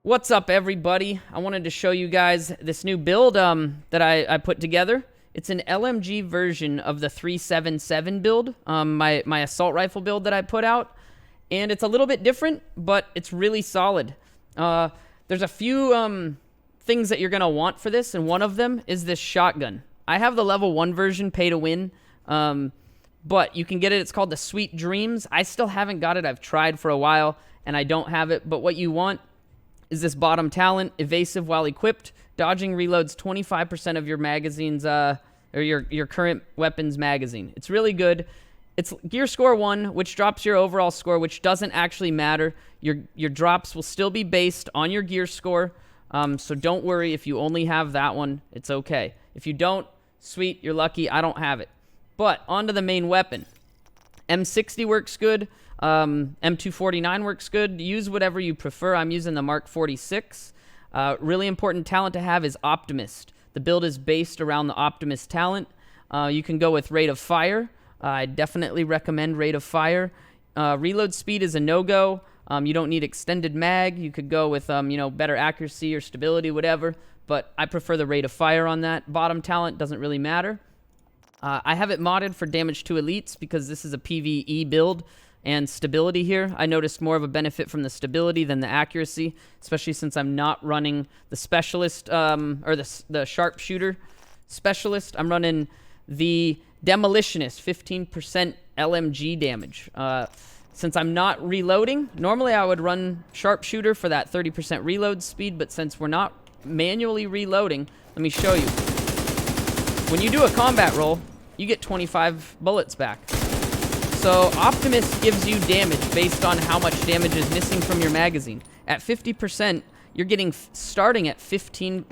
What's up, everybody? I wanted to show you guys this new build that I put together. It's an LMG version of the 377 build, my assault rifle build that I put out. And it's a little bit different, but it's really solid. There's a few things that you're going to want for this, and one of them is this shotgun. I have the level 1 version, pay to win, but you can get it. It's called the Sweet Dreams. I still haven't got it. I've tried for a while, and I don't have it. But what you want is this bottom talent, evasive while equipped. Dodging reloads 25% of your magazine's, or your current weapon's magazine. It's really good. It's gear score 1, which drops your overall score, which doesn't actually matter. Your drops will still be based on your gear score, so don't worry if you only have that one. It's okay. If you don't, sweet, you're lucky. I don't have it. But onto the main weapon. M60 works good. M249 works good. Use whatever you prefer. I'm using the Mark 46. Really important talent to have is Optimist. The build is based around the Optimist talent. You can go with Rate of Fire. I definitely recommend Rate of Fire. Reload speed is a no-go. You don't need extended mag. You could go with better accuracy or stability, whatever. But I prefer the Rate of Fire on that. Bottom talent doesn't really matter. I have it modded for damage to elites because this is a PvE build. And stability here, I noticed more of a benefit from the stability than the accuracy, especially since I'm not running the specialist, or the sharpshooter specialist. I'm running the demolitionist, 15% LMG damage. Since I'm not reloading, normally I would run sharpshooter for that 30% reload speed, but since we're not manually reloading, let me show you. When you do a combat roll, you get 25 bullets back. So Optimist gives you damage based on how much damage is missing from your magazine. At 50%, you're getting starting at 15%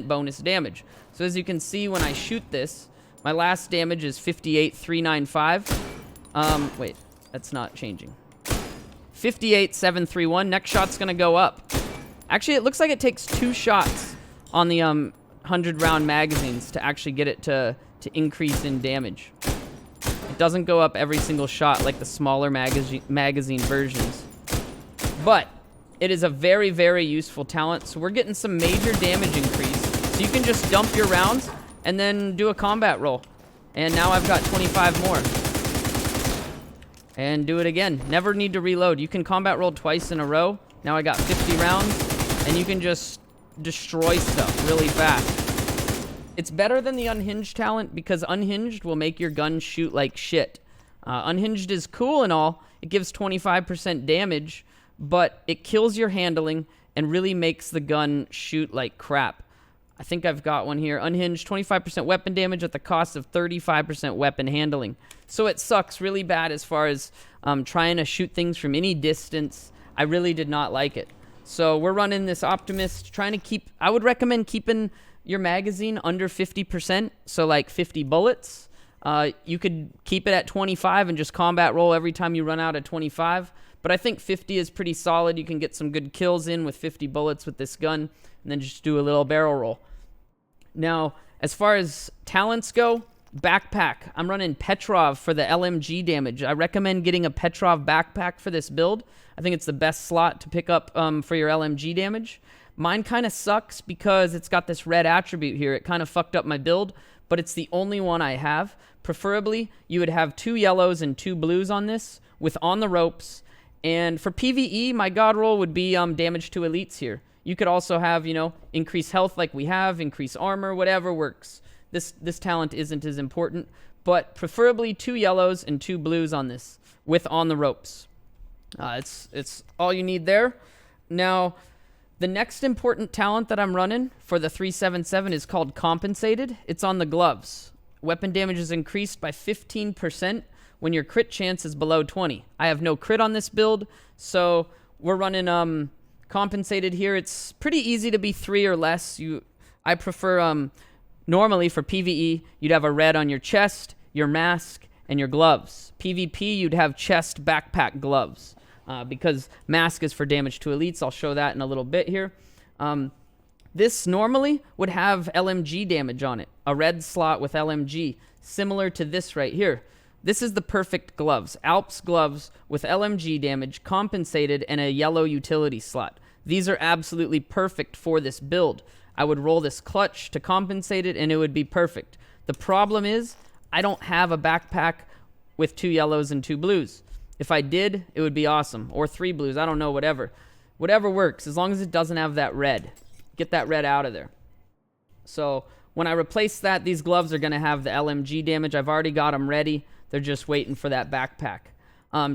bonus damage. So as you can see, when I shoot this, my last damage is 58,395. Wait, that's not changing. 58,731. Next shot's gonna go up. Actually, it looks like it takes 2 shots on the 100-round magazines to actually get it to increase in damage. It doesn't go up every single shot like the smaller magazine versions. But it is a very, very useful talent. So we're getting some major damage increase. So you can just dump your rounds and then do a combat roll. And now I've got 25 more. And do it again. Never need to reload. You can combat roll twice in a row. Now I got 50 rounds. And you can just destroy stuff really fast. It's better than the Unhinged talent because Unhinged will make your gun shoot like shit. Unhinged is cool and all. It gives 25% damage, but it kills your handling and really makes the gun shoot like crap. I think I've got one here. Unhinged, 25% weapon damage at the cost of 35% weapon handling. So it sucks really bad as far as trying to shoot things from any distance. I really did not like it. So we're running this Optimist, trying to keep... I would recommend keeping your magazine under 50%, so like 50 bullets. You could keep it at 25 and just combat roll every time you run out of 25. But I think 50 is pretty solid. You can get some good kills in with 50 bullets with this gun, and then just do a little barrel roll. Now, as far as talents go, backpack. I'm running Petrov for the LMG damage. I recommend getting a Petrov backpack for this build. I think it's the best slot to pick up for your LMG damage. Mine kind of sucks because it's got this red attribute here. It kind of fucked up my build, but it's the only one I have. Preferably, you would have 2 yellows and 2 blues on this with on the ropes. And for PvE, my god roll would be damage to elites here. You could also have, increase health like we have, increase armor, whatever works. This talent isn't as important, but preferably 2 yellows and 2 blues on this with on the ropes. It's all you need there. Now, the next important talent that I'm running for the 377 is called Compensated. It's on the gloves. Weapon damage is increased by 15% when your crit chance is below 20. I have no crit on this build, so we're running Compensated here. It's pretty easy to be 3 or less. I prefer, normally for PvE, you'd have a red on your chest, your mask, and your gloves. PvP, you'd have chest, backpack, gloves. Because mask is for damage to elites. I'll show that in a little bit here. This normally would have LMG damage on it. A red slot with LMG, similar to this right here. This is the perfect gloves. Alps gloves with LMG damage, compensated, and a yellow utility slot. These are absolutely perfect for this build. I would roll this clutch to compensate it, and it would be perfect. The problem is, I don't have a backpack with 2 yellows and 2 blues. If I did, it would be awesome. Or 3 blues, I don't know, whatever. Whatever works, as long as it doesn't have that red. Get that red out of there. So when I replace that, these gloves are going to have the LMG damage. I've already got them ready. They're just waiting for that backpack.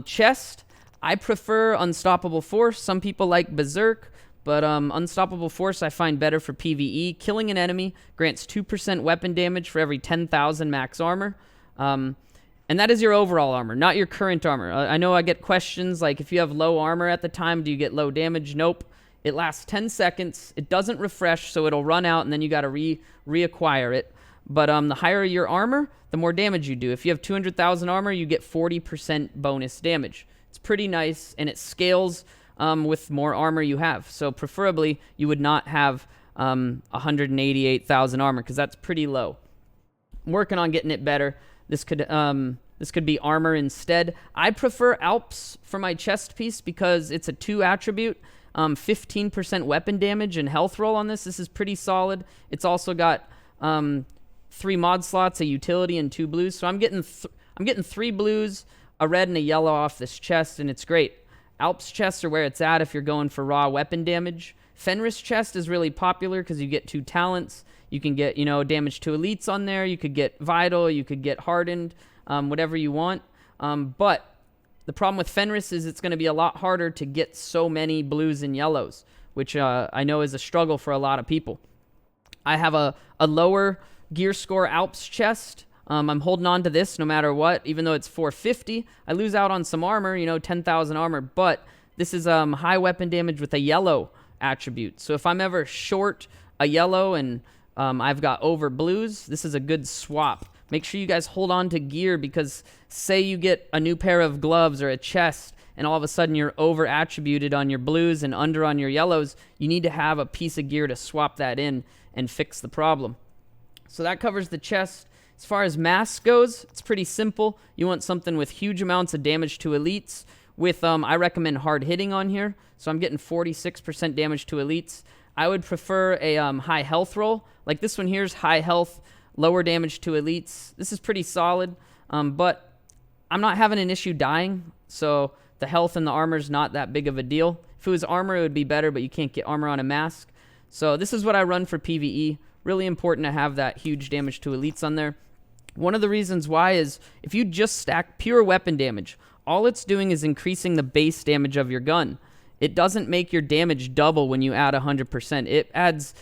Chest, I prefer Unstoppable Force. Some people like Berserk, but Unstoppable Force I find better for PvE. Killing an enemy grants 2% weapon damage for every 10,000 max armor. And that is your overall armor, not your current armor. I know I get questions like, if you have low armor at the time, do you get low damage? Nope. It lasts 10 seconds. It doesn't refresh, so it'll run out, and then you got to reacquire it. But the higher your armor, the more damage you do. If you have 200,000 armor, you get 40% bonus damage. It's pretty nice, and it scales with more armor you have. So preferably, you would not have 188,000 armor, because that's pretty low. I'm working on getting it better. This could be armor instead. I prefer Alps for my chest piece because it's a 2 attribute. 15% weapon damage and health roll on this. This is pretty solid. It's also got 3 mod slots, a utility, and 2 blues. So I'm getting 3 blues, a red, and a yellow off this chest, and it's great. Alps chests are where it's at if you're going for raw weapon damage. Fenris chest is really popular because you get 2 talents. You can get, damage to elites on there. You could get vital. You could get hardened, whatever you want. But the problem with Fenris is it's going to be a lot harder to get so many blues and yellows, which I know is a struggle for a lot of people. I have a lower gear score Alps chest. I'm holding on to this no matter what, even though it's 450. I lose out on some armor, 10,000 armor, but this is high weapon damage with a yellow attribute. So if I'm ever short a yellow and I've got over blues, this is a good swap. Make sure you guys hold on to gear, because say you get a new pair of gloves or a chest and all of a sudden you're over attributed on your blues and under on your yellows, you need to have a piece of gear to swap that in and fix the problem. So that covers the chest. As far as mask goes, it's pretty simple. You want something with huge amounts of damage to elites with, I recommend hard hitting on here. So I'm getting 46% damage to elites. I would prefer a high health roll. Like this one here's high health, lower damage to elites. This is pretty solid, but I'm not having an issue dying, so the health and the armor is not that big of a deal. If it was armor, it would be better, but you can't get armor on a mask. So this is what I run for PvE. Really important to have that huge damage to elites on there. One of the reasons why is if you just stack pure weapon damage, all it's doing is increasing the base damage of your gun. It doesn't make your damage double when you add 100%. It adds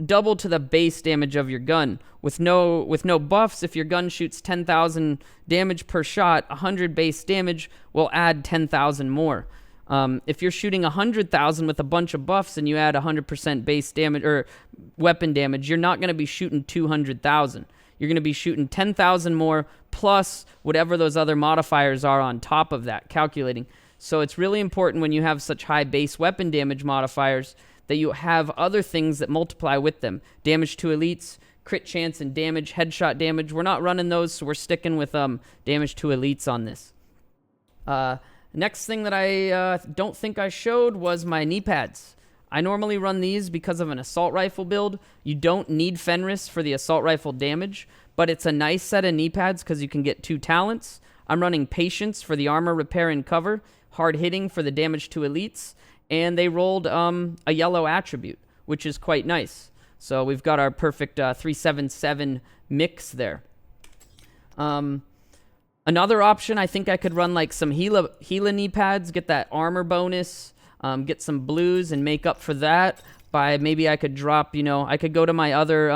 double to the base damage of your gun. With no buffs, if your gun shoots 10,000 damage per shot, 100 base damage will add 10,000 more. If you're shooting 100,000 with a bunch of buffs and you add 100% base damage or weapon damage, you're not going to be shooting 200,000. You're going to be shooting 10,000 more plus whatever those other modifiers are on top of that, calculating. So it's really important when you have such high base weapon damage modifiers that you have other things that multiply with them. Damage to elites, crit chance and damage, headshot damage. We're not running those, so we're sticking with damage to elites on this. Next thing that I don't think I showed was my knee pads. I normally run these because of an assault rifle build. You don't need Fenris for the assault rifle damage, but it's a nice set of knee pads because you can get 2 talents. I'm running Patience for the armor repair and cover, hard hitting for the damage to elites, and they rolled a yellow attribute, which is quite nice. So we've got our perfect 377 mix there. Another option, I think I could run like some Gila knee pads, get that armor bonus, get some blues and make up for that by maybe I could drop, I could go to my other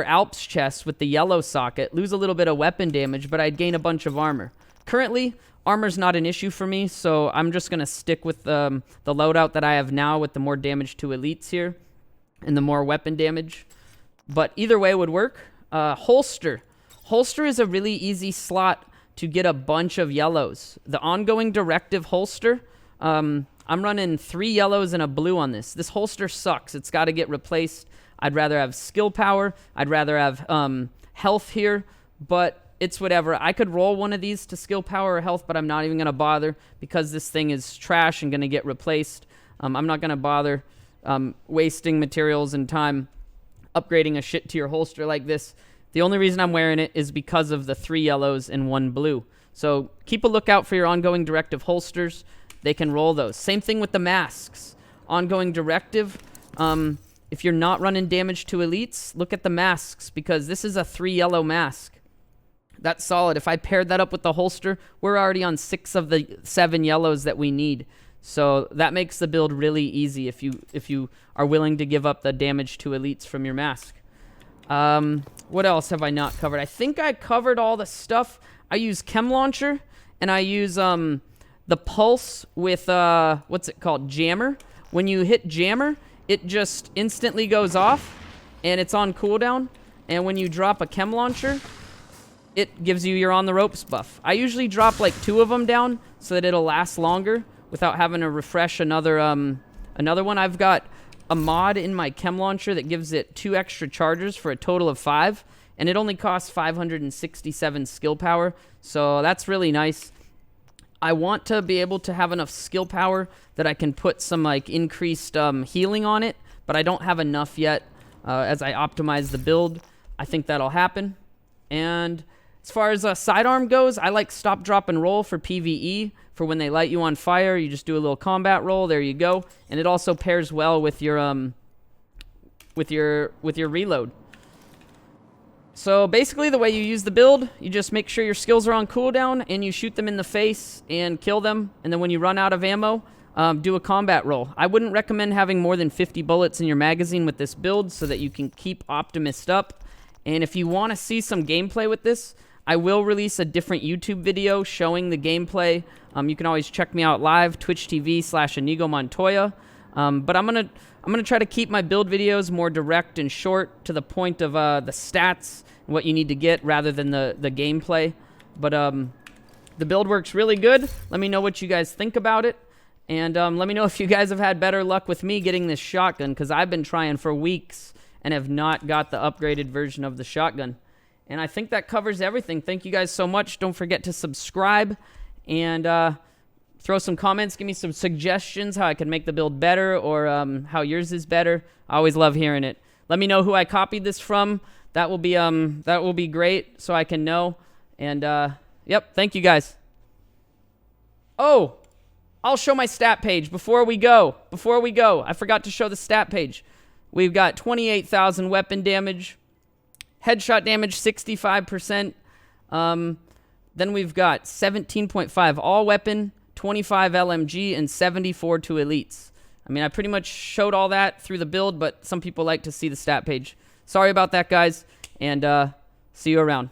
Alps chest with the yellow socket, lose a little bit of weapon damage, but I'd gain a bunch of armor. Currently, armor's not an issue for me, so I'm just going to stick with the loadout that I have now with the more damage to elites here and the more weapon damage. But either way would work. Holster. Holster is a really easy slot to get a bunch of yellows. The ongoing directive holster, I'm running 3 yellows and a blue on this. This holster sucks. It's got to get replaced. I'd rather have skill power. I'd rather have health here, but it's whatever. I could roll one of these to skill power or health, but I'm not even going to bother because this thing is trash and going to get replaced. I'm not going to bother wasting materials and time upgrading a shit tier holster like this. The only reason I'm wearing it is because of the 3 yellows and 1 blue. So keep a lookout for your ongoing directive holsters. They can roll those. Same thing with the masks. Ongoing directive. If you're not running damage to elites, look at the masks, because this is a 3 yellow mask. That's solid. If I paired that up with the holster, we're already on 6 of the 7 yellows that we need. So that makes the build really easy if you are willing to give up the damage to elites from your mask. What else have I not covered? I think I covered all the stuff. I use Chem Launcher, and I use the Pulse with, what's it called? Jammer. When you hit Jammer, it just instantly goes off, and it's on cooldown. And when you drop a Chem Launcher, it gives you your on the ropes buff. I usually drop like 2 of them down so that it'll last longer without having to refresh another one. I've got a mod in my Chem Launcher that gives it 2 extra charges for a total of 5, and it only costs 567 skill power, so that's really nice. I want to be able to have enough skill power that I can put some like increased healing on it, but I don't have enough yet. As I optimize the build, I think that'll happen. And as far as sidearm goes, I like stop, drop, and roll for PvE. For when they light you on fire, you just do a little combat roll. There you go. And it also pairs well with your reload. So basically, the way you use the build, you just make sure your skills are on cooldown, and you shoot them in the face and kill them. And then when you run out of ammo, do a combat roll. I wouldn't recommend having more than 50 bullets in your magazine with this build so that you can keep Optimist up. And if you want to see some gameplay with this, I will release a different YouTube video showing the gameplay. You can always check me out live, Twitch TV/Inigo Montoya. But I'm gonna try to keep my build videos more direct and short, to the point of the stats and what you need to get, rather than the gameplay. But the build works really good. Let me know what you guys think about it. And let me know if you guys have had better luck with me getting this shotgun, because I've been trying for weeks and have not got the upgraded version of the shotgun. And I think that covers everything. Thank you guys so much. Don't forget to subscribe, and throw some comments. Give me some suggestions how I can make the build better, or how yours is better. I always love hearing it. Let me know who I copied this from. That will be great, so I can know. And yep, thank you guys. Oh, I'll show my stat page before we go. I forgot to show the stat page. We've got 28,000 weapon damage, headshot damage 65%. Then we've got 17.5 all weapon, 25 LMG, and 74 to elites. I mean, I pretty much showed all that through the build, but some people like to see the stat page. Sorry about that, guys, and see you around.